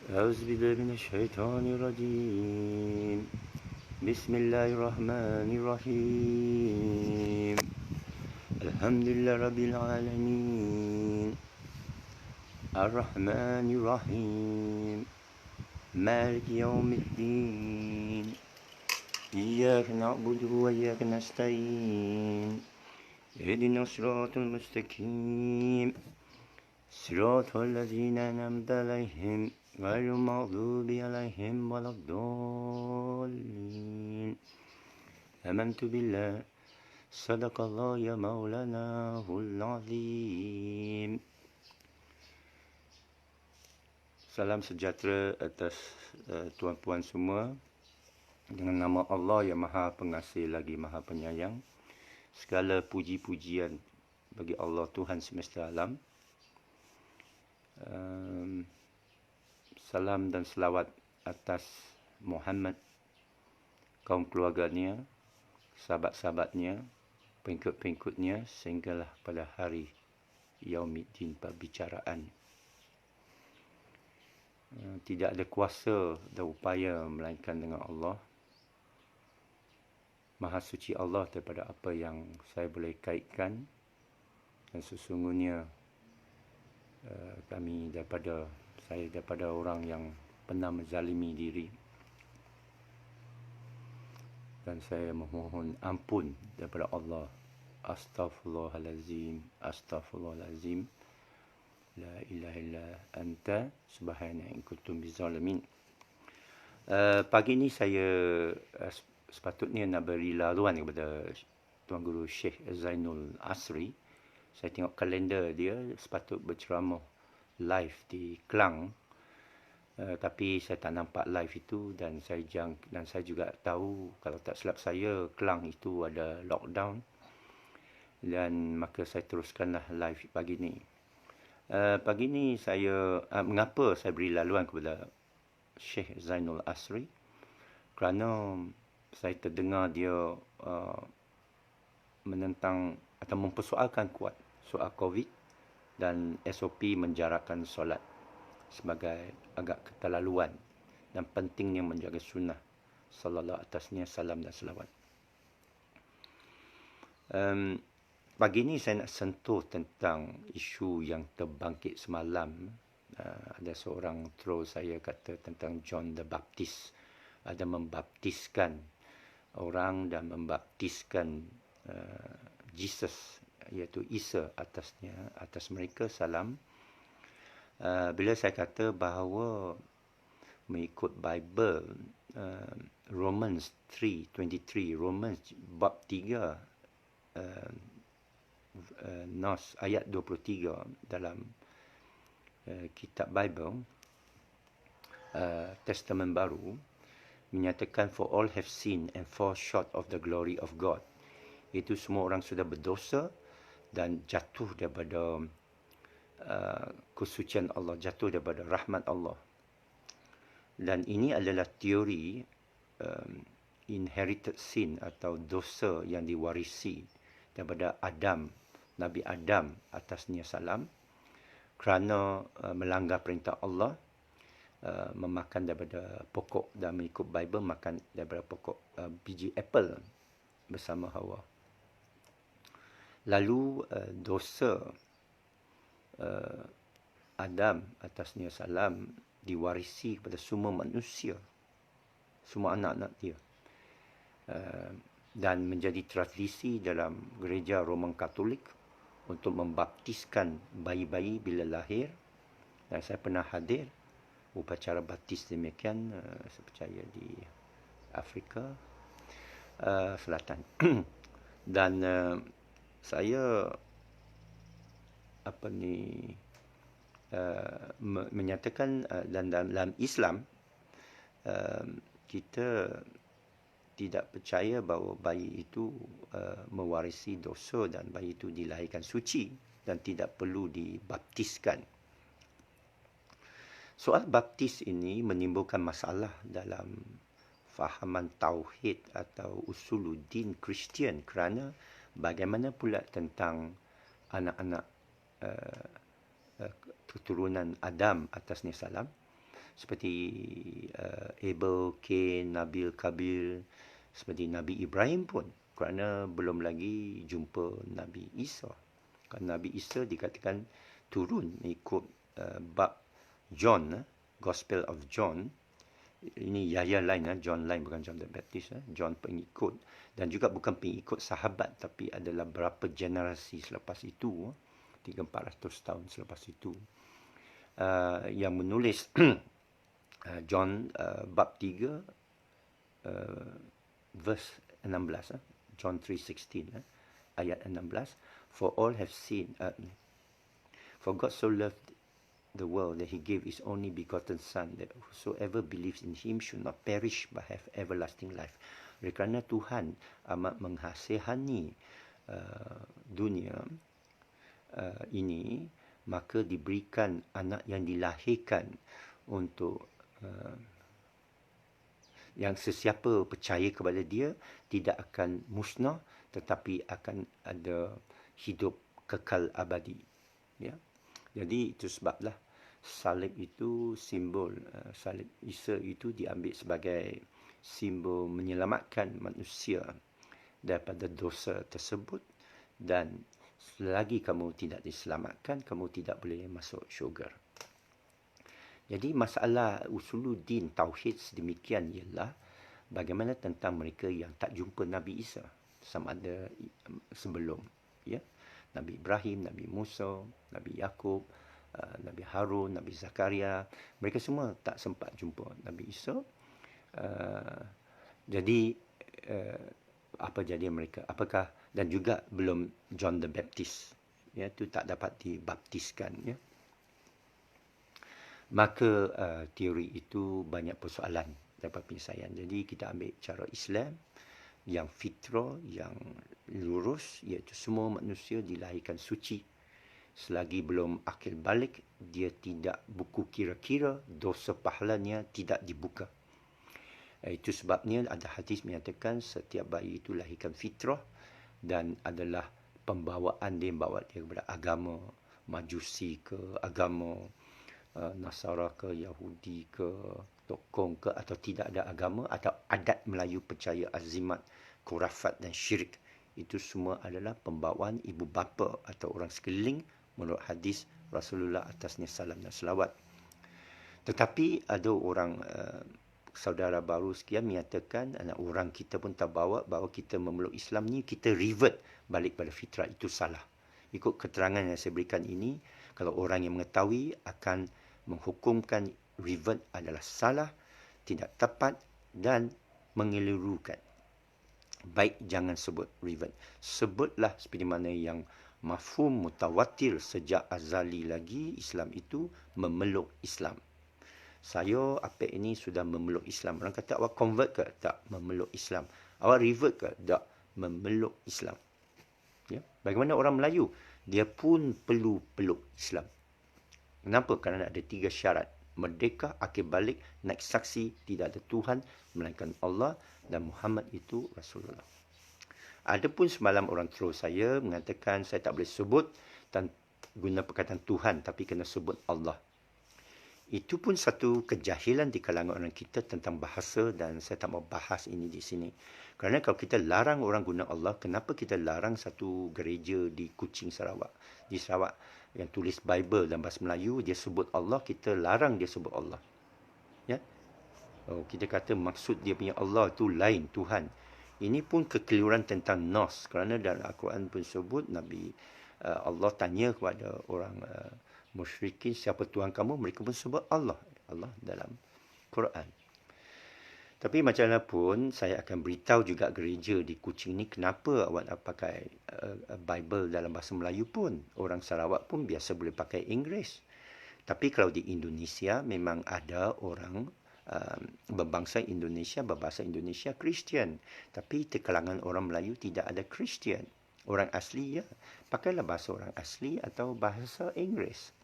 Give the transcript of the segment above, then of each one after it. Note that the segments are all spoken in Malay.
أعوذ بالله من الشيطان الرجيم بسم الله الرحمن الرحيم الحمد لله رب العالمين الرحمن الرحيم مالك يوم الدين إياك نعبد وإياك نستعين اهدنا الصراط المستقيم صراط الذين أنعمت عليهم غير المغضوب عليهم ولا الضالين آمنت بالله صدق الله يا مولانا العظيم. Salam sejahtera atas tuan-puan semua. Dengan nama Allah yang Maha Pengasih lagi Maha Penyayang. Segala puji-pujian bagi Allah Tuhan semesta alam. Salam dan selawat atas Muhammad, kaum keluarganya, sahabat-sahabatnya, pengikut-pengikutnya sehinggalah pada hari Yaumiddin perbicaraan. Tidak ada kuasa dan upaya melainkan dengan Allah. Maha suci Allah daripada apa yang saya boleh kaitkan, dan sesungguhnya saya daripada orang yang pernah menzalimi diri, dan saya memohon ampun daripada Allah. Astaghfirullahalazim, astaghfirullahalazim. La ilaha illa anta subhanaka in kuntum bizalimin. Pagi ni saya sepatutnya nak beri laluan kepada Tuan Guru Syekh Zainul Asri. Saya tengok kalender dia sepatut berceramah live di Klang. Tapi saya tak nampak live itu, dan saya juga tahu, kalau tak silap saya, Klang itu ada lockdown, dan maka saya teruskanlah live pagi ni. Pagi ni mengapa saya beri laluan kepada Syekh Zainul Asri? Kerana saya terdengar dia menentang atau mempersoalkan kuat soal COVID dan SOP menjarakkan solat sebagai agak keterlaluan, dan pentingnya menjaga sunnah sallallahu atasnya salam dan selawat. Pagi ni saya nak sentuh tentang isu yang terbangkit semalam. Ada seorang troll saya kata tentang John the Baptist ada membaptiskan orang dan membaptiskan Jesus, iaitu Isa atas mereka salam. Bila saya kata bahawa mengikut Bible, Romans 3:23, Romans bab 3, Nas ayat 23 dalam kitab Bible, Testament Baru, menyatakan for all have sinned and fall short of the glory of God. Itu semua orang sudah berdosa dan jatuh daripada kesucian Allah, jatuh daripada rahmat Allah. Dan ini adalah teori inherited sin atau dosa yang diwarisi daripada Nabi Adam atasnya salam, kerana melanggar perintah Allah, memakan daripada pokok, dan mengikut Bible makan daripada pokok biji apple bersama Hawa. Lalu dosa Adam atasnya salam diwarisi kepada semua manusia, semua anak-anak dia, dan menjadi tradisi dalam gereja Roman Katolik untuk membaptiskan bayi-bayi bila lahir. Dan saya pernah hadir upacara baptis demikian, saya percaya di Afrika Selatan. Dan saya menyatakan, dan dalam Islam kita tidak percaya bahawa bayi itu mewarisi dosa, dan bayi itu dilahirkan suci dan tidak perlu dibaptiskan. Soal baptis ini menimbulkan masalah dalam fahaman tauhid atau usuluddin Kristian, kerana bagaimana pula tentang anak-anak keturunan Adam atasnya salam. seperti Abel, Cain, Nabil, Kabil, seperti Nabi Ibrahim pun, kerana belum lagi jumpa Nabi Isa. Kerana Nabi Isa dikatakan turun mengikut bab John, Gospel of John. Ini Yahya lain, John lain, bukan John the Baptist. John pengikut, dan juga bukan pengikut sahabat, tapi adalah berapa generasi selepas itu, 300-400 tahun selepas itu, yang menulis John bab 3 verse 16, John 3:16, ayat 16, for all have sinned, for God so loved the world that he gave his only begotten son, that whosoever believes in him should not perish but have everlasting life. Oleh kerana Tuhan amat menghasihani dunia ini, maka diberikan anak yang dilahirkan untuk yang sesiapa percaya kepada dia tidak akan musnah, tetapi akan ada hidup kekal abadi. Ya. Jadi itu sebablah salib itu simbol, salib Isa itu diambil sebagai simbol menyelamatkan manusia daripada dosa tersebut, dan selagi kamu tidak diselamatkan, kamu tidak boleh masuk syurga. Jadi masalah usuluddin tauhid sedemikian ialah bagaimana tentang mereka yang tak jumpa Nabi Isa, sama ada sebelum, ya, Nabi Ibrahim, Nabi Musa, Nabi Yakub, Nabi Harun, Nabi Zakaria, mereka semua tak sempat jumpa Nabi Isa. Jadi apa jadi mereka? Apakah, dan juga belum John the Baptist, ya, itu tak dapat dibaptiskan, ya. Maka teori itu banyak persoalan dapat penyelesaian. Jadi kita ambil cara Islam yang fitrah, yang lurus, iaitu semua manusia dilahirkan suci. Selagi belum akil balik, dia tidak buku kira-kira, dosa pahalanya tidak dibuka. Itu sebabnya ada hadis menyatakan setiap bayi itu lahirkan fitrah, dan adalah pembawaan dia, bawa dia kepada agama Majusi ke agama Nasara ke, Yahudi ke, Tokong ke, atau tidak ada agama, atau adat Melayu percaya azimat, khurafat dan syirik. Itu semua adalah pembawaan ibu bapa atau orang sekeliling menurut hadis Rasulullah atasnya salam dan selawat. Tetapi ada orang saudara baru sekian menyatakan orang kita pun tak bawa bahawa kita memeluk Islam ni, kita revert balik pada fitrah. Itu salah. Ikut keterangan yang saya berikan ini, kalau orang yang mengetahui akan menghukumkan revert adalah salah, tidak tepat dan mengelirukan. Baik jangan sebut revert. Sebutlah seperti mana yang mafhum mutawatir sejak azali lagi, Islam itu memeluk Islam. Saya apa ini sudah memeluk Islam. Orang kata awak convert ke? Tak, memeluk Islam. Awak revert ke? Tak, memeluk Islam. Ya. Bagaimana orang Melayu? Dia pun perlu peluk Islam. Kenapa? Kerana ada 3 syarat. Merdeka, akil balik, naik saksi, tidak ada Tuhan melainkan Allah, dan Muhammad itu Rasulullah. Ada pun semalam orang troll saya mengatakan saya tak boleh sebut dan guna perkataan Tuhan, tapi kena sebut Allah. Itu pun satu kejahilan di kalangan orang kita tentang bahasa, dan saya tak mau bahas ini di sini. Kerana kalau kita larang orang guna Allah, kenapa kita larang satu gereja di Kuching, Sarawak? Di Sarawak yang tulis Bible dalam bahasa Melayu, dia sebut Allah, kita larang dia sebut Allah. Ya? Oh, kita kata maksud dia punya Allah tu lain, Tuhan. Ini pun kekeliruan tentang Nas. Kerana dalam Al-Quran pun sebut, Nabi Allah tanya kepada orang musyrikin, siapa Tuhan kamu? Mereka pun sebut Allah. Allah dalam Quran. Tapi macam mana pun, saya akan beritahu juga gereja di Kuching ni kenapa awak nak pakai Bible dalam bahasa Melayu pun. Orang Sarawak pun biasa boleh pakai Inggeris. Tapi kalau di Indonesia, memang ada orang berbangsa Indonesia, berbahasa Indonesia Kristian. Tapi di kalangan orang Melayu tidak ada Kristian. Orang asli, ya, pakailah bahasa orang asli atau bahasa Inggeris.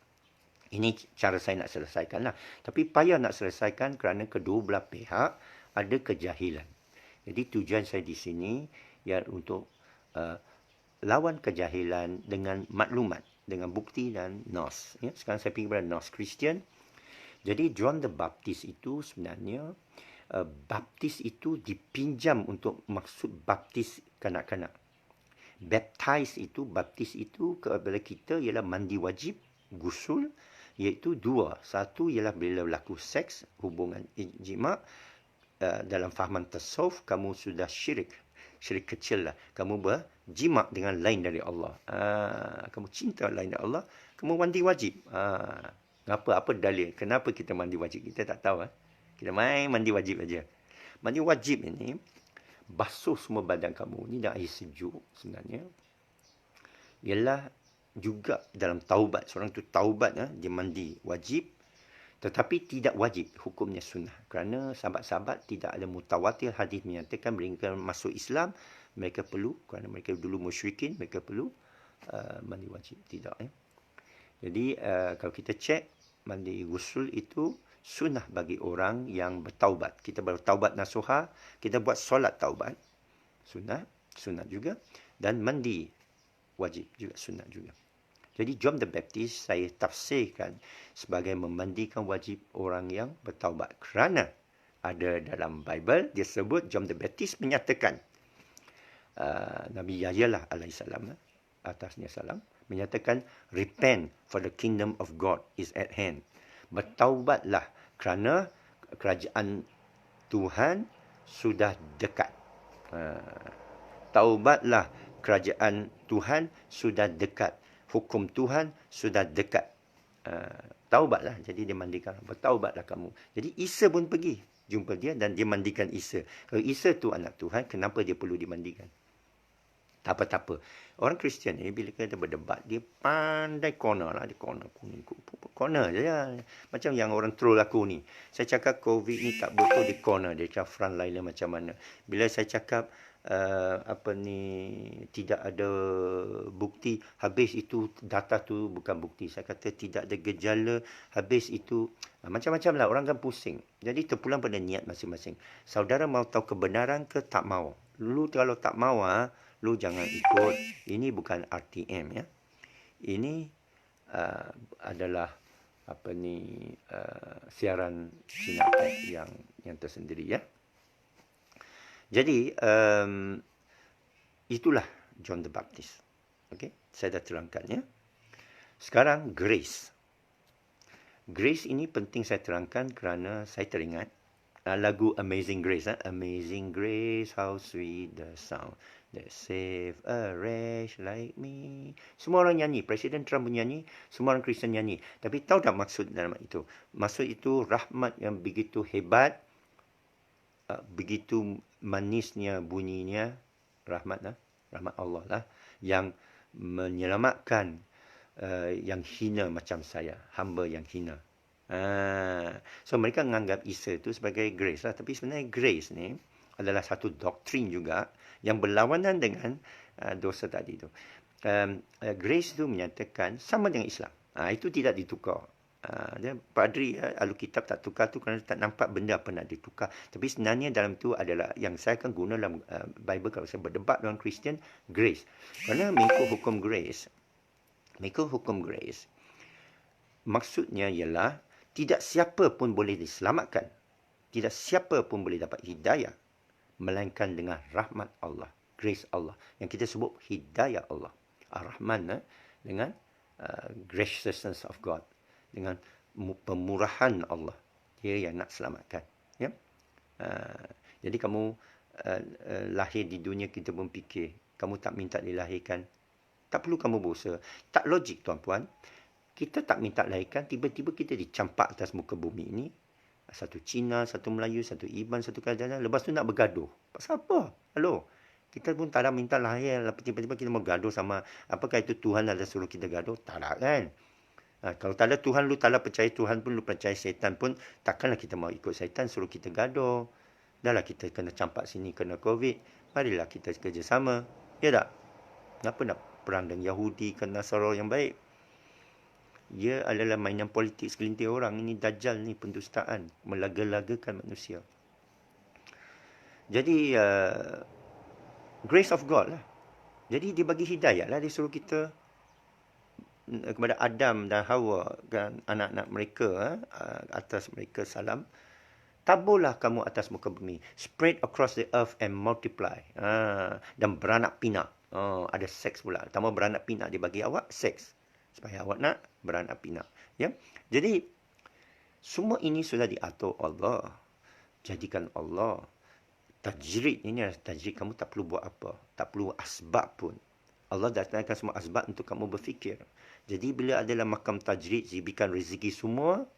Ini cara saya nak selesaikan lah. Tapi payah nak selesaikan kerana kedua belah pihak ada kejahilan. Jadi tujuan saya di sini ialah untuk lawan kejahilan dengan maklumat, dengan bukti dan Nas. Ya, sekarang saya pergi kepada Nas Kristian. Jadi John the Baptist itu sebenarnya baptis itu dipinjam untuk maksud baptis kanak-kanak. Baptize itu, baptis itu kepada kita ialah mandi wajib, gusul, iaitu dua. Satu ialah bila berlaku seks, hubungan jima, dalam fahaman tasawuf, kamu sudah syirik. Syirik kecil lah. Kamu berjima dengan lain dari Allah. Kamu cinta lain dari Allah, kamu mandi wajib. Apa dalil? Kenapa kita mandi wajib? Kita tak tahu. Kita main mandi wajib aja. Mandi wajib ini, basuh semua badan kamu ni dengan air sejuk sebenarnya. Ialah juga dalam taubat. Seorang tu taubat, dia mandi wajib. Tetapi tidak wajib, hukumnya sunnah. Kerana sahabat-sahabat tidak ada mutawatir hadis menyatakan mereka masuk Islam, mereka perlu, kerana mereka dulu musyrikin, mereka perlu mandi wajib. Tidak. Jadi kalau kita cek, mandi gusul itu sunnah bagi orang yang bertaubat. Kita bertaubat nasuha, kita buat solat taubat. Sunnah juga. Dan mandi wajib juga, sunnah juga. Jadi John the Baptist saya tafsirkan sebagai memandikan wajib orang yang bertaubat. Kerana ada dalam Bible, dia sebut John the Baptist menyatakan, Nabi Yahya lah alaihissalam, atasnya salam, menyatakan, repent for the kingdom of God is at hand. Bertaubatlah kerana kerajaan Tuhan sudah dekat. Taubatlah, kerajaan Tuhan sudah dekat. Hukum Tuhan sudah dekat. Taubatlah. Jadi dia mandikan. Bertaubatlah kamu. Jadi Isa pun pergi jumpa dia dan dia mandikan Isa. Kalau Isa tu anak Tuhan, kenapa dia perlu dimandikan? Tak apa-apa. Orang Kristian ni bila kita berdebat, dia pandai corner lah. Dia corner je lah. Macam yang orang troll aku ni. Saya cakap COVID ni tak betul, dia corner. Dia cakap front liner macam mana. Bila saya cakap tidak ada bukti, habis itu data tu bukan bukti. Saya kata tidak ada gejala, habis itu macam-macam lah. Orang kan pusing. Jadi terpulang pada niat masing-masing. Saudara mau tahu kebenaran ke tak mau? Lu kalau tak mau, lu jangan ikut. Ini bukan RTM ya. Ini adalah siaran Sinatek yang tersendiri ya. Jadi itulah John the Baptist. Okey, saya dah terangkan ya. Sekarang grace. Grace ini penting saya terangkan kerana saya teringat lagu Amazing Grace. Amazing Grace, how sweet the sound that save a wretch like me. Semua orang nyanyi. Presiden Trump nyanyi. Semua orang Kristian nyanyi. Tapi tahu tak maksud dalam itu? Maksud itu rahmat yang begitu hebat, begitu manisnya bunyinya, rahmat Allah lah, yang menyelamatkan yang hina macam saya, hamba yang hina. So mereka menganggap Isa itu sebagai grace lah. Tapi sebenarnya grace ni adalah satu doktrin juga yang berlawanan dengan dosa tadi tu. Grace itu menyatakan sama dengan Islam. Itu tidak ditukar. Padri Alkitab tak tukar tu kerana tak nampak benda apa nak ditukar. Tapi sebenarnya dalam tu adalah yang saya akan guna dalam Bible kalau saya berdebat dengan Kristian, grace. Kerana mengikut hukum grace, maksudnya ialah tidak siapa pun boleh diselamatkan. Tidak siapa pun boleh dapat hidayah melainkan dengan rahmat Allah, grace Allah. Yang kita sebut hidayah Allah. Ar-Rahman dengan graciousness of God. Dengan pemurahan Allah. Dia yang nak selamatkan. Ya? Jadi kamu lahir di dunia, kita pun fikir kamu tak minta dilahirkan. Tak perlu kamu berusaha. Tak logik tuan-puan. Kita tak minta lahirkan, tiba-tiba kita dicampak atas muka bumi ini. Satu Cina, satu Melayu, satu Iban, satu kerajaan. Lepas tu nak bergaduh. Pasal apa? Halo? Kita pun tak ada minta lahir. Tiba-tiba kita mau gaduh sama. Apakah itu Tuhan ada suruh kita gaduh? Tak ada kan? Kalau tak ada Tuhan, lu tak ada percaya Tuhan pun, lu percaya setan pun, takkanlah kita mau ikut setan suruh kita gaduh. Dahlah kita kena campak sini, kena COVID. Marilah kita kerjasama. Ya tak? Kenapa nak perang dengan Yahudi ke Nasara yang baik? Ia adalah mainan politik segelintir orang. Ini dajjal ni, pendustaan. Melaga-lagakan manusia. Jadi, grace of God lah. Jadi, dia bagi hidayah lah. Dia suruh kita kepada Adam dan Hawa dan anak-anak mereka, atas mereka salam, taburlah kamu atas muka bumi, spread across the earth and multiply. Dan beranak pinak. Ada seks pula. Tambah beranak pinak dia bagi awak seks supaya awak nak beranak pinak. Ya. Jadi semua ini sudah diatur Allah. Jadikan Allah. Tajrid ini adalah tajrid, kamu tak perlu buat apa. Tak perlu asbab pun. Allah datangkan semua asbab untuk kamu berfikir. Jadi bila adalah makam tajrid, zibikan rezeki semua,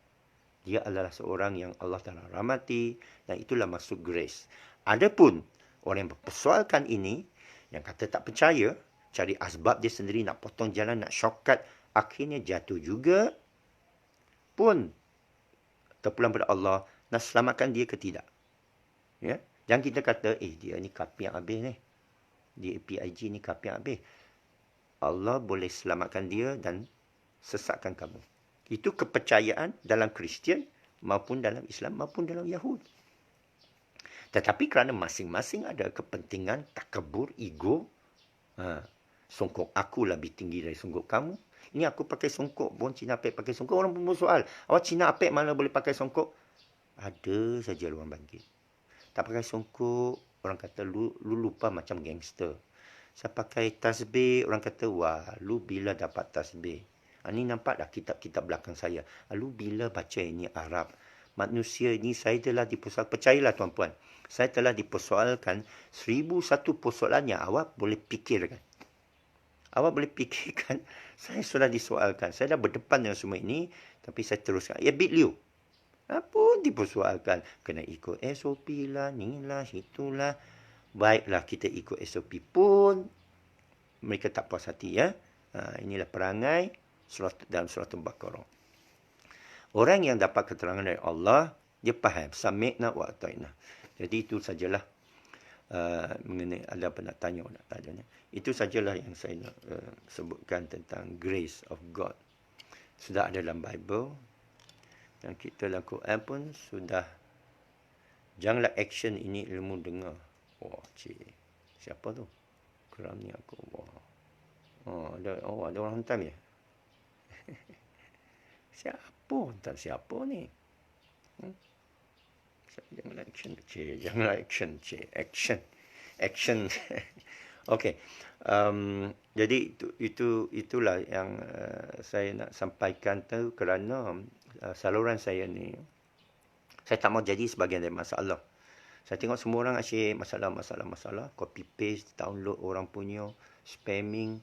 dia adalah seorang yang Allah Ta'ala rahmati, dan itulah maksud grace. Adapun orang yang berpersoalkan ini, yang kata tak percaya, cari asbab dia sendiri, nak potong jalan, nak shortcut, akhirnya jatuh juga, pun terpulang pada Allah, nak selamatkan dia ke tidak. Ya? Jangan kita kata, dia ni kapi yang habis ni. Dia PIG ni kapi yang habis. Allah boleh selamatkan dia dan sesatkan kamu. Itu kepercayaan dalam Kristian, maupun dalam Islam, maupun dalam Yahudi. Tetapi kerana masing-masing ada kepentingan, takabur, ego, songkok aku lebih tinggi dari songkok kamu. Ini aku pakai songkok, pun Cina Apek pakai songkok. Orang pun bersoal, awak Cina Apek mana boleh pakai songkok? Ada saja luang bangkit. Tak pakai songkok, orang kata lu lupa macam gangster. Saya pakai tasbih, orang kata, wah, lu bila dapat tasbih? Ini nampak dah kitab-kitab belakang saya. Lu bila baca ini Arab? Manusia ini saya telah dipersoalkan. Percayalah tuan-puan, saya telah dipersoalkan 1001 persoalan yang awak boleh fikirkan. Awak boleh fikirkan, saya sudah disoalkan. Saya dah berdepan dengan semua ini, tapi saya teruskan. Ya, bit liu. Apa dipersoalkan? Kena ikut SOP lah, ni lah, itulah. Baiklah kita ikut SOP pun, mereka tak puas hati. Ya. Inilah perangai dalam surah Al-Baqarah. Orang yang dapat keterangan dari Allah, dia faham. Sami'na wa ata'na. Jadi itu sajalah. Mengenai ada apa nak tanya, itu sajalah yang saya nak sebutkan tentang grace of God. Sudah ada dalam Bible. Dan kita dalam Quran pun sudah. Janganlah action ini ilmu dengar. Wah, siapa tu? Keram ni aku. Wah. Ada orang hantam ya? Siapa hantam siapa ni? Janganlah action. Janganlah action. Action. Okey. Jadi itulah yang saya nak sampaikan tu, kerana saluran saya ni, saya tak mau jadi sebahagian dari masalah. Saya tengok semua orang asyik masalah. Copy paste, download orang punya, spamming.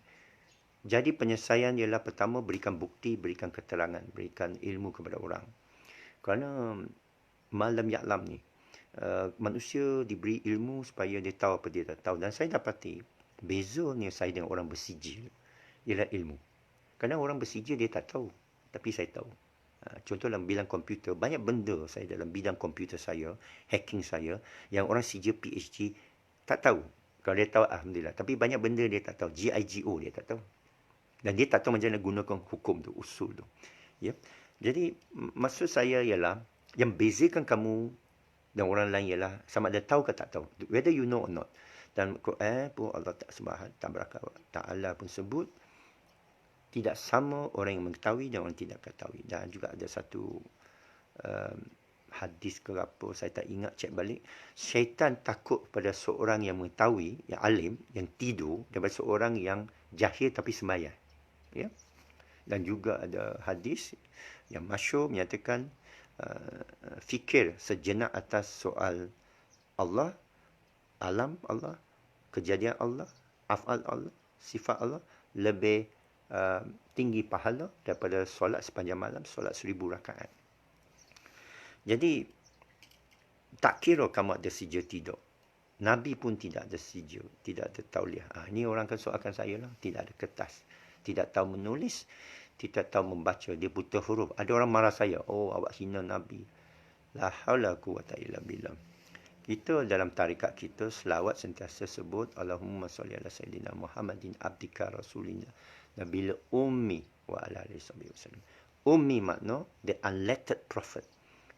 Jadi penyelesaian ialah pertama, berikan bukti, berikan keterangan, berikan ilmu kepada orang. Kerana malam ya'lam ni, manusia diberi ilmu supaya dia tahu apa dia tak tahu. Dan saya dapati, bezanya saya dengan orang bersijil ialah ilmu. Kerana orang bersijil dia tak tahu, tapi saya tahu. Contoh dalam bidang komputer, banyak benda saya dalam bidang komputer saya, hacking saya, yang orang sijil PhD tak tahu. Kalau dia tahu, alhamdulillah. Tapi banyak benda dia tak tahu. GIGO dia tak tahu. Dan dia tak tahu macam mana gunakan hukum tu, usul tu. Ya. Jadi, maksud saya ialah, yang bezakan kamu dan orang lain ialah sama ada tahu ke tak tahu. Whether you know or not. Dan Quran pun Allah Ta'ala pun sebut, tidak sama orang yang mengetahui dan orang tidak ketahui. Dan juga ada satu hadis ke apa, saya tak ingat, cek balik. Syaitan takut pada seorang yang mengetahui, yang alim, yang tidur, daripada seorang yang jahil tapi sembahyang. Ya? Dan juga ada hadis yang masyhur menyatakan, fikir sejenak atas soal Allah, alam Allah, kejadian Allah, af'al Allah, sifat Allah, lebih tinggi pahala daripada solat sepanjang malam, solat 1000 rakaat. Jadi, tak kira kamu ada sijil tidak. Nabi pun tidak ada sijil, tidak ada tauliah. Ini orang akan soalkan saya lah. Tidak ada kertas. Tidak tahu menulis, tidak tahu membaca. Dia buta huruf. Ada orang marah saya. Oh, awak hina Nabi. La haula quwwata illa billah. Kita dalam tarikat kita, selawat sentiasa sebut Allahumma salli ala Sayyidina Muhammadin abdika rasulina Nabil ummi wa ala alihi wasallam. Ummi makna the unlettered prophet,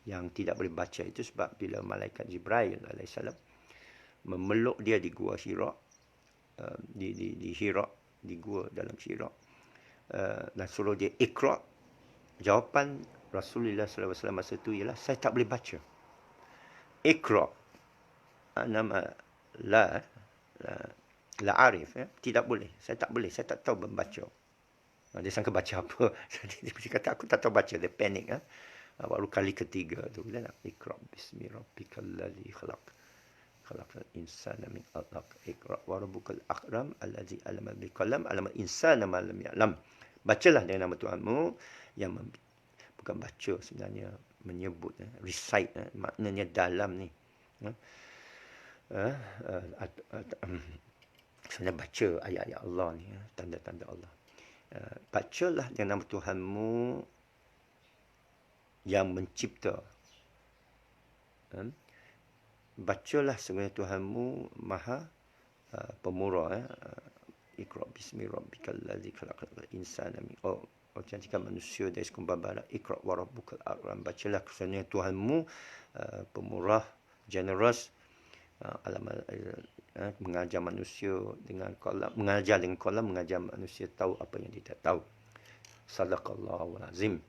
yang tidak boleh baca. Itu sebab bila malaikat Jibril alaihissalam memeluk dia di gua Hira, di Hira, di gua dalam Hira, dan suruh dia Iqra. Jawapan Rasulullah SAW masa itu ialah, saya tak boleh baca. Iqra. Nama la, la arif. Tidak boleh. Saya tak boleh. Saya tak tahu membaca. Dia sangka baca apa. Dia kata, aku tak tahu baca. Dia panik. Baru kali ketiga tu. Bila nak Iqra bismi rabbikal ladzi khalaq. Khalaqal insana min 'alaq. Iqra wa rabbukal akram allazi 'allama bil qalam 'allamal insana ma lam ya'lam. Bacalah dengan nama Tuhanmu yang bukan baca sebenarnya, menyebut, recite, maknanya dalam ni. Sebenarnya baca ayat-ayat Allah ni, tanda-tanda Allah. Bacalah dengan nama Tuhanmu yang mencipta. Bacalah sebenarnya Tuhanmu maha pemurah. Iqra bismi rabbikal ladzi khalaqal insana min jadikan manusia dari sekumpul bara. Iqra wa rabbukal akram. Bacalah sebenarnya Tuhanmu pemurah, generous, mengajar manusia dengan qalam, mengajar dengan qalam, mengajar manusia tahu apa yang dia tak tahu. Sadaqallahul azim.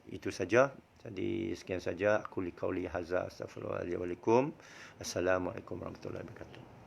Itu saja. Jadi sekian saja. Aku liqauli hadza, astaghfirullahaladzim. Assalamualaikum warahmatullahi wabarakatuh.